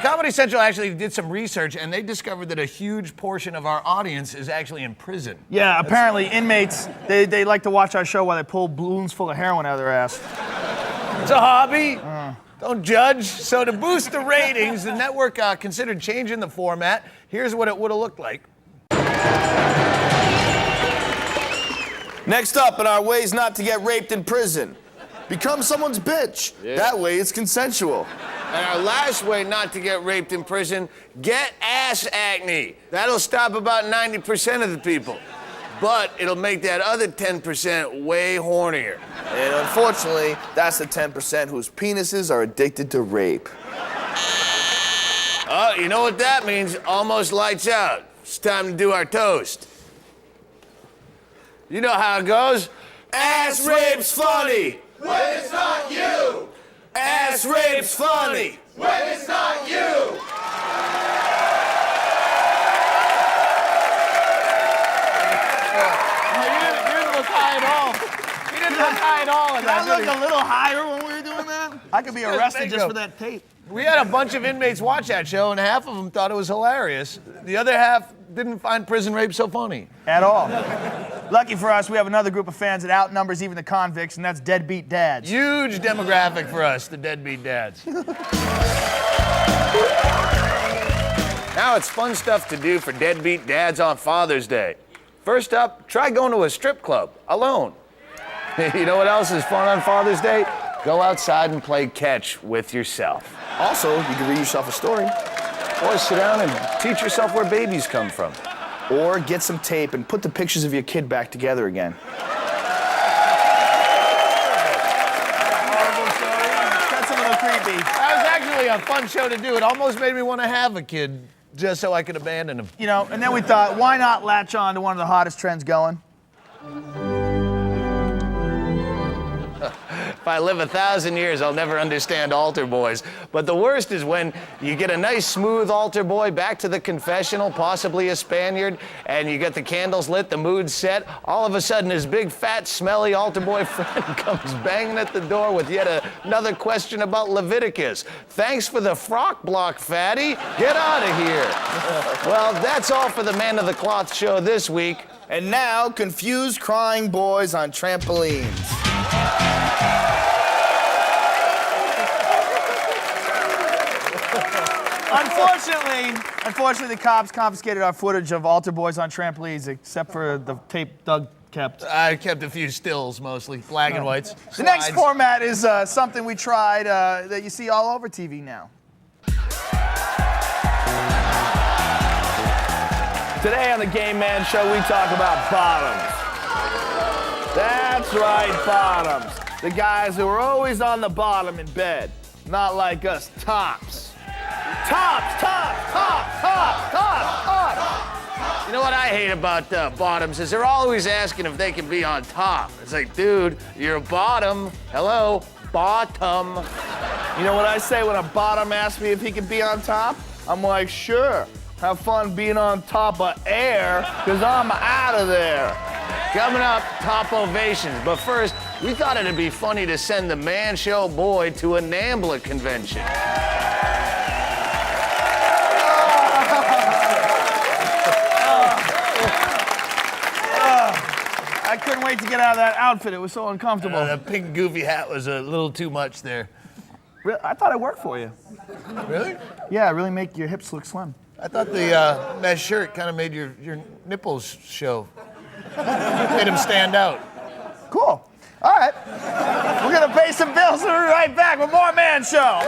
Comedy Central actually did some research, and they discovered that a huge portion of our audience is actually in prison. Yeah, apparently inmates, they like to watch our show while they pull balloons full of heroin out of their ass. It's a hobby. Don't judge. So to boost the ratings, the network considered changing the format. Here's what it would have looked like. Next up in our ways not to get raped in prison. Become someone's bitch. Yeah. That way it's consensual. And our last way not to get raped in prison, get ass acne. That'll stop about 90% of the people. But it'll make that other 10% way hornier. And unfortunately, that's the 10% whose penises are addicted to rape. Oh, you know what that means? Almost lights out. It's time to do our toast. You know how it goes. Ass rape's funny when it's not you. Ass rape's funny when it's not you. You didn't look high at all. You didn't look high at all. Did I look a little higher when we were doing that? I could be arrested just for that tape. We had a bunch of inmates watch that show, and half of them thought it was hilarious. The other half didn't find prison rape so funny. At all. Lucky for us, we have another group of fans that outnumbers even the convicts, and that's deadbeat dads. Huge demographic for us, the deadbeat dads. Now it's fun stuff to do for deadbeat dads on Father's Day. First up, try going to a strip club alone. You know what else is fun on Father's Day? Go outside and play catch with yourself. Also, you can read yourself a story. Or sit down and teach yourself where babies come from. Or get some tape and put the pictures of your kid back together again. That's a little creepy. That was actually a fun show to do. It almost made me want to have a kid just so I could abandon him. You know, and then we thought, why not latch on to one of the hottest trends going? If I live 1,000 years, I'll never understand altar boys. But the worst is when you get a nice, smooth altar boy back to the confessional, possibly a Spaniard, and you get the candles lit, the mood set. All of a sudden, his big, fat, smelly altar boy friend comes banging at the door with yet another question about Leviticus. Thanks for the frock block, fatty. Get out of here. Well, that's all for the Man of the Cloth show this week. And now, confused crying boys on trampolines. Unfortunately, the cops confiscated our footage of altar boys on trampolines, except for the tape Doug kept. I kept a few stills, mostly, black and whites. The next Slides. format is something we tried that you see all over TV now. Today on the Game Man Show, we talk about bottoms. That's right, bottoms. The guys who are always on the bottom in bed. Not like us tops. Tops. You know what I hate about bottoms is they're always asking if they can be on top. It's like, dude, you're a bottom. Hello, bottom. You know what I say when a bottom asks me if he can be on top? I'm like, sure. Have fun being on top of air, because I'm out of there. Coming up, top ovations. But first, we thought it'd be funny to send the Man Show boy to a NAMBLA convention. I couldn't wait to get out of that outfit. It was so uncomfortable. The pink goofy hat was a little too much there. I thought it worked for you. Really? Yeah, really make your hips look slim. I thought the mesh shirt kind of made your nipples show. Made them stand out. Cool. All right. We're going to pay some bills and we'll be right back with more Man Show.